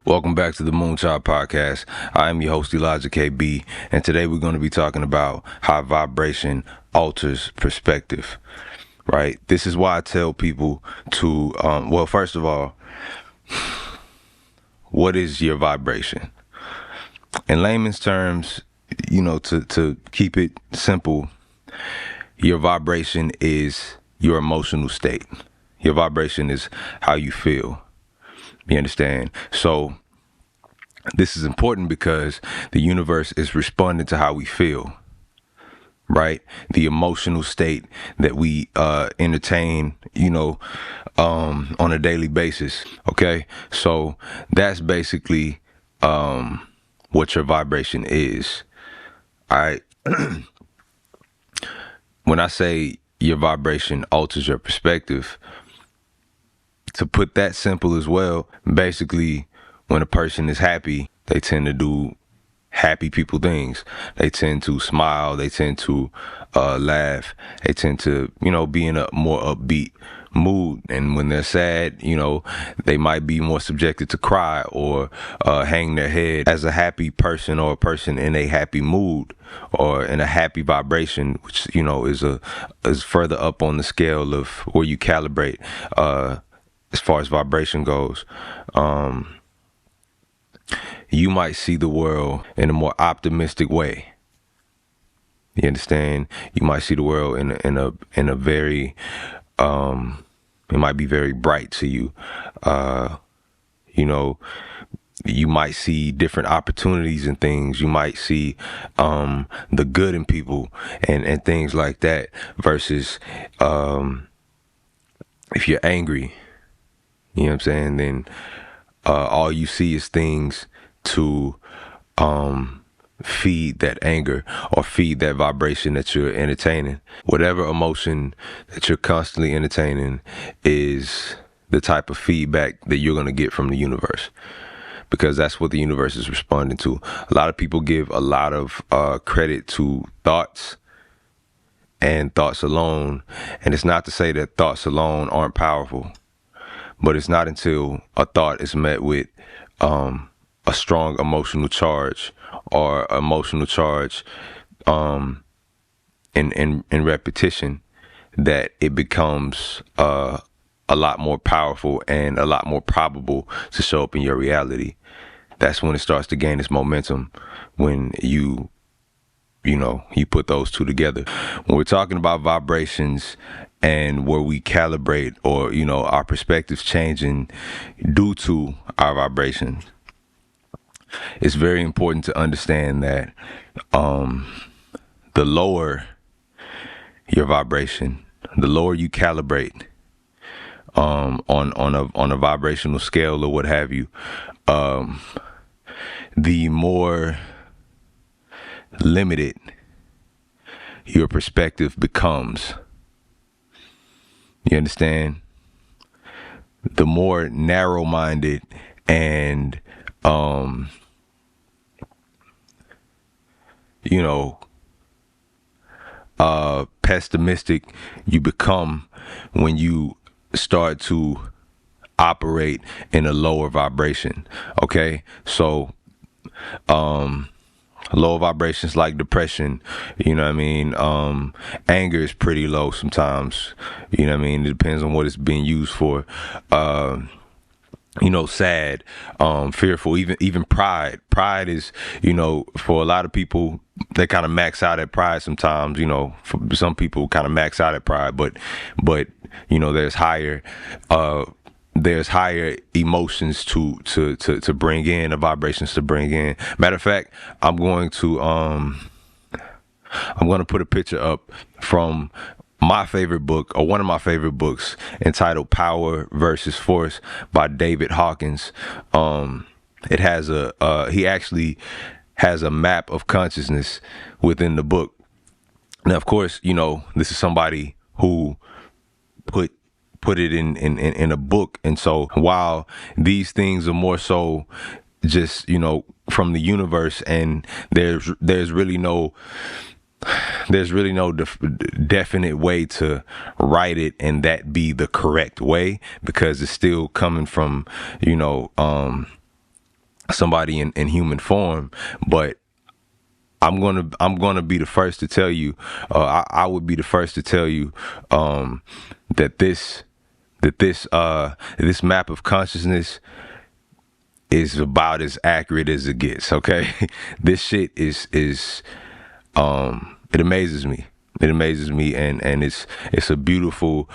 Welcome back to the Moonchild Podcast. I am your host, Elijah KB, and today we're going to be talking about how vibration alters perspective, right? This is why I tell people to, first of all, what is your vibration? In layman's terms, to keep it simple, your vibration is your emotional state. Your vibration is how you feel. You understand? So this is important because the universe is responding to how we feel, right? The emotional state that we entertain, on a daily basis. Okay, so that's basically what your vibration is. All right. When I say your vibration alters your perspective, to put that simple as well, basically, when a person is happy, they tend to do happy people things. They tend to smile. They tend to laugh. They tend to, be in a more upbeat mood. And when they're sad, they might be more subjected to cry or hang their head. As a happy person or a person in a happy mood or in a happy vibration, which, is further up on the scale of where you calibrate as far as vibration goes, you might see the world in a more optimistic way. You understand? You might see the world in a very it might be very bright to you. You might see different opportunities and things. You might see the good in people and things like that. Versus if you're angry, you know what I'm saying, then all you see is things to feed that anger or feed that vibration that you're entertaining. Whatever emotion that you're constantly entertaining is the type of feedback that you're going to get from the universe, because that's what the universe is responding to. A lot of people give a lot of credit to thoughts and thoughts alone, and it's not to say that thoughts alone aren't powerful. But it's not until a thought is met with a strong emotional charge or emotional charge in repetition that it becomes a lot more powerful and a lot more probable to show up in your reality. That's when it starts to gain its momentum, when you put those two together. When we're talking about vibrations and where we calibrate or, our perspectives changing due to our vibrations, it's very important to understand that the lower your vibration, the lower you calibrate on a vibrational scale or what have you, the more limited your perspective becomes. You understand? The more narrow-minded and pessimistic you become when you start to operate in a lower vibration. Okay, so lower vibrations like depression, anger is pretty low sometimes, it depends on what it's being used for. Sad, fearful, even pride is, for a lot of people, they kind of max out at pride sometimes. For some people kind of max out at pride, but there's higher emotions to bring in, the vibrations to bring in. Matter of fact, I'm going to put a picture up from my favorite book, or one of my favorite books, entitled Power versus Force by David Hawkins. It has he actually has a map of consciousness within the book. Now, of course, this is somebody who put it in a book. And so while these things are more so just, from the universe, and there's really no definite way to write it and that be the correct way, because it's still coming from, somebody in human form, but I'm gonna be the first to tell you, I would be the first to tell you, that this map of consciousness is about as accurate as it gets. Okay, this shit is it amazes me. It amazes me, and it's a beautiful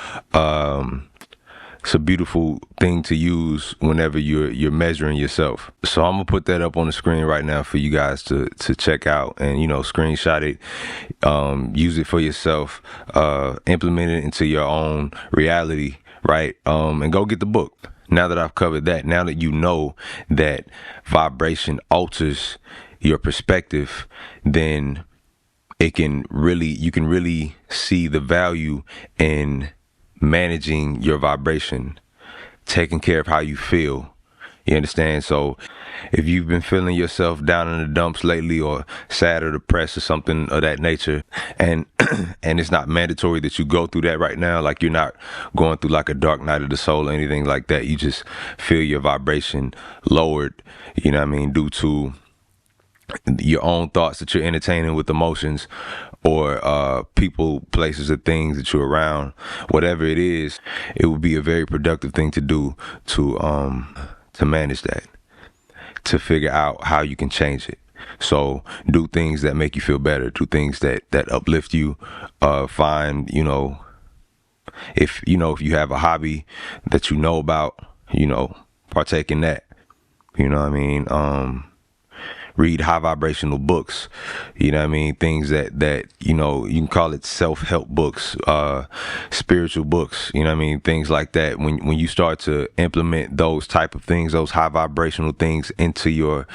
it's a beautiful thing to use whenever you're measuring yourself. So I'm gonna put that up on the screen right now for you guys to check out, and screenshot it, use it for yourself, implement it into your own reality, right? And go get the book. Now that I've covered that, now that you know that vibration alters your perspective, then you can really see the value in managing your vibration, taking care of how you feel. You understand? So if you've been feeling yourself down in the dumps lately, or sad or depressed or something of that nature, and and it's not mandatory that you go through that right now, like you're not going through like a dark night of the soul or anything like that, you just feel your vibration lowered, you know what I mean, due to your own thoughts that you're entertaining with emotions, or people, places, or things that you're around, whatever it is, it would be a very productive thing to do to manage that, to figure out how you can change it. So do things that make you feel better, do things that uplift you, find, if you have a hobby that you know about, partake in that, you know what I mean, read high vibrational books, you know what I mean, things that you can call it self-help books, spiritual books, you know what I mean, things like that. When you start to implement those type of things, those high vibrational things into your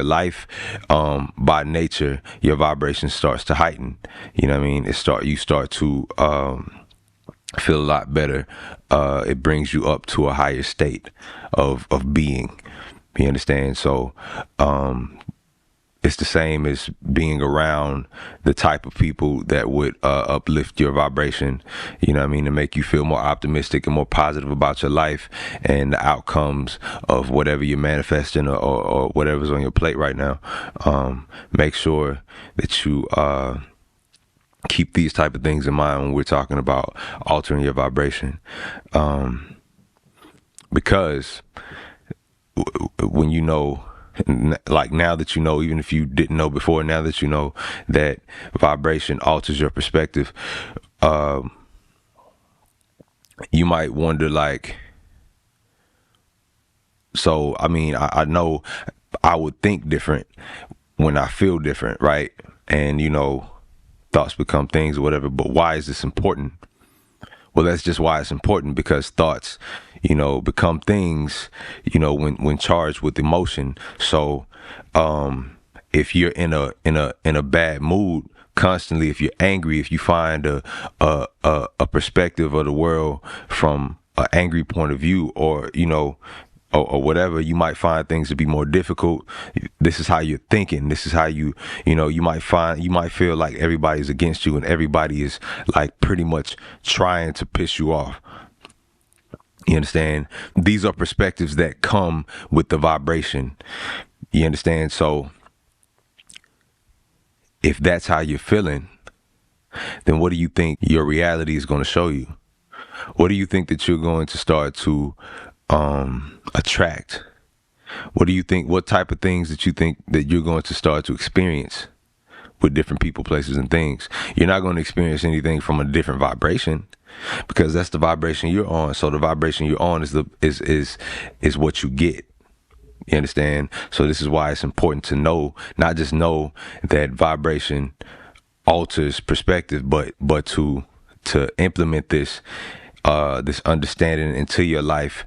life, by nature your vibration starts to heighten, you know what I mean, you start to feel a lot better. It brings you up to a higher state of being. You understand? So it's the same as being around the type of people that would uplift your vibration, you know what I mean, to make you feel more optimistic and more positive about your life and the outcomes of whatever you're manifesting, or whatever's on your plate right now. Make sure that you keep these type of things in mind when we're talking about altering your vibration, because when like now that you know, even if you didn't know before, now that you know that vibration alters your perspective, you might wonder, like, so I mean, I know I would think different when I feel different, right? And thoughts become things or whatever, but why is this important? Well, that's just why it's important, because thoughts, become things, when charged with emotion. So, if you're in a bad mood constantly, if you're angry, if you find a perspective of the world from an angry point of view, or or whatever, you might find things to be more difficult. This is how you're thinking. This is how you might feel like everybody's against you, and everybody is like pretty much trying to piss you off. You understand? These are perspectives that come with the vibration. You understand? So if that's how you're feeling, then what do you think your reality is going to show you? What do you think that you're going to start to attract? What do you think? What type of things that you think that you're going to start to experience with different people, places, and things? You're not going to experience anything from a different vibration, because that's the vibration you're on. So the vibration you're on is what you get. You understand? So this is why it's important to know, not just know that vibration alters perspective, but to implement this understanding into your life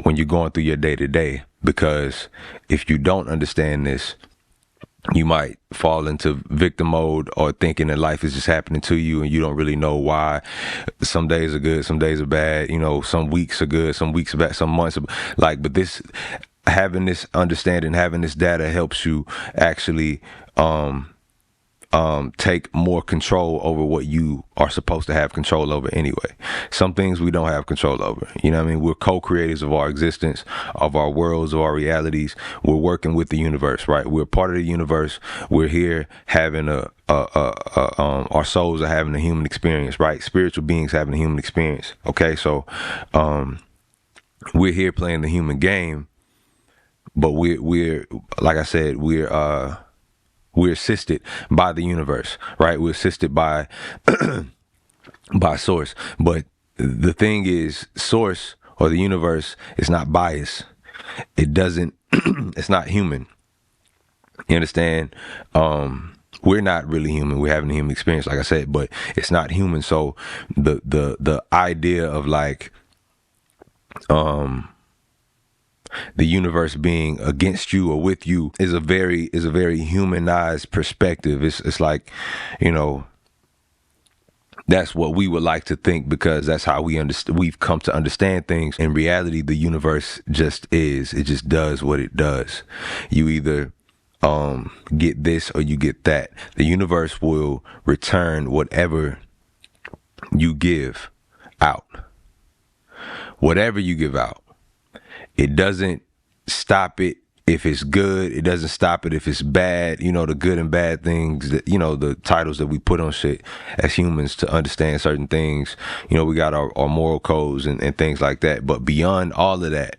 when you're going through your day to day. Because if you don't understand this, you might fall into victim mode, or thinking that life is just happening to you and you don't really know why. Some days are good, some days are bad, some weeks are good, some weeks are bad, some months are but this, having this understanding, having this data helps you actually take more control over what you are supposed to have control over anyway. Some things we don't have control over. You know what I mean? We're co-creators of our existence, of our worlds, of our realities. We're working with the universe, right? We're part of the universe. We're here having our souls are having a human experience, right? Spiritual beings having a human experience. Okay, so we're here playing the human game, but we're like I said, we're assisted by the universe, right? We're assisted by by source. But the thing is, source or the universe is not biased. It doesn't it's not human. You understand? We're not really human. We're having a human experience, like I said, but it's not human. So the idea of like the universe being against you or with you is a very humanized perspective. It's like, you know, that's what we would like to think, because that's how we've come to understand things. In reality, the universe just is. It just does what it does. You either get this or you get that. The universe will return whatever you give out. Whatever you give out. It doesn't stop it if it's good. It doesn't stop it if it's bad. You know, the good and bad things that, you know, the titles that we put on shit as humans to understand certain things. You know, we got our moral codes and things like that. But beyond all of that,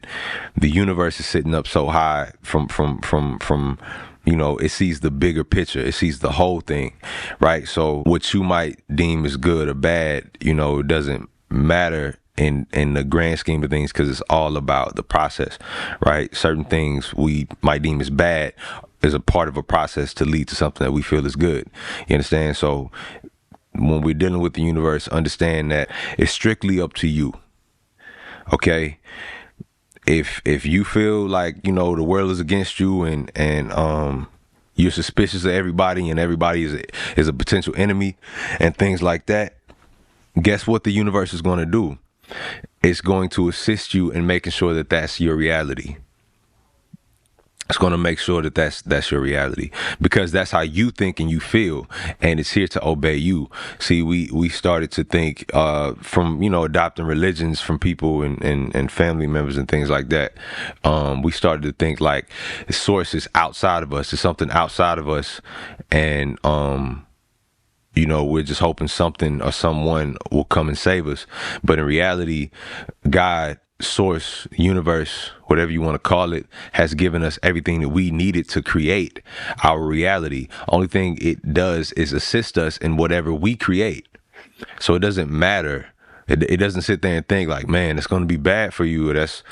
the universe is sitting up so high from you know, it sees the bigger picture. It sees the whole thing, right? So what you might deem as good or bad, you know, it doesn't matter in the grand scheme of things, because it's all about the process, right? Certain things we might deem as bad is a part of a process to lead to something that we feel is good. You understand? So when we're dealing with the universe, understand that it's strictly up to you. Okay? If you feel like, you know, the world is against you and you're suspicious of everybody and everybody is a potential enemy and things like that, guess what the universe is going to do? It's going to assist you in making sure that that's your reality. It's going to make sure that that's your reality, because that's how you think and you feel, and it's here to obey you. See, we started to think from, you know, adopting religions from people and family members and things like that. We started to think like the source is outside of us. It's something outside of us, and you know, we're just hoping something or someone will come and save us. But in reality, God, source, universe, whatever you want to call it, has given us everything that we needed to create our reality. Only thing it does is assist us in whatever we create. So it doesn't matter. It doesn't sit there and think like, man, it's going to be bad for you. Or that's,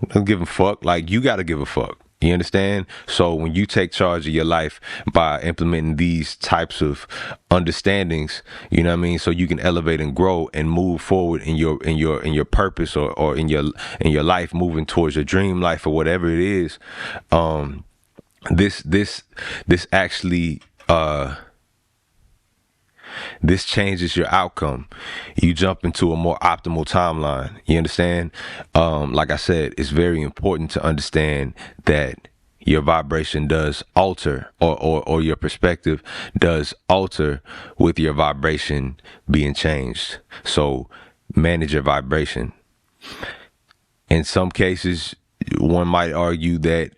don't give a fuck. Like, you got to give a fuck. You understand? So when you take charge of your life by implementing these types of understandings, you know what I mean? So you can elevate and grow and move forward in your purpose or in your life, moving towards your dream life or whatever it is. This actually this changes your outcome. You jump into a more optimal timeline. You understand? Like I said, it's very important to understand that your vibration does alter, or your perspective does alter with your vibration being changed. So manage your vibration. In some cases, one might argue that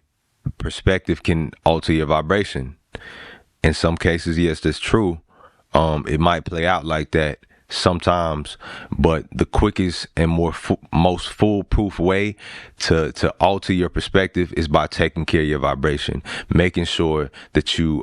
perspective can alter your vibration. In some cases, yes, that's true. It might play out like that sometimes, but the quickest and most foolproof way to alter your perspective is by taking care of your vibration, making sure that you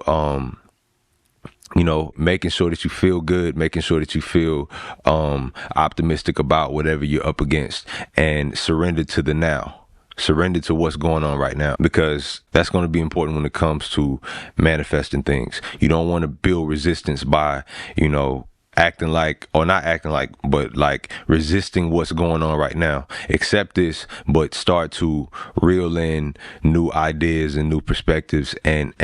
making sure that you feel good, making sure that you feel optimistic about whatever you're up against, and surrender to the now. Surrender to what's going on right now, because that's going to be important when it comes to manifesting things. You don't want to build resistance by, you know, acting like, or not acting like, but like resisting what's going on right now. Accept this, but start to reel in new ideas and new perspectives, and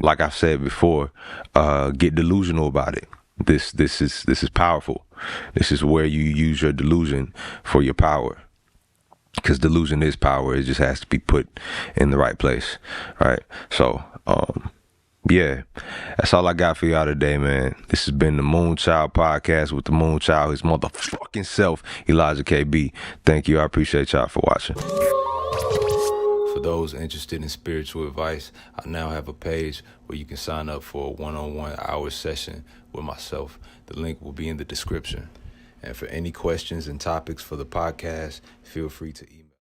like I've said before, get delusional about it. This is powerful. This is where you use your delusion for your power. Because delusion is power. It just has to be put in the right place, right? So, Yeah, that's all I got for y'all today, man. This has been the Moonchild Podcast with the Moonchild, his motherfucking self, Elijah KB. Thank you. I appreciate y'all for watching. For those interested in spiritual advice, I now have a page where you can sign up for a one-on-one hour session with myself. The link will be in the description. And for any questions and topics for the podcast, feel free to email.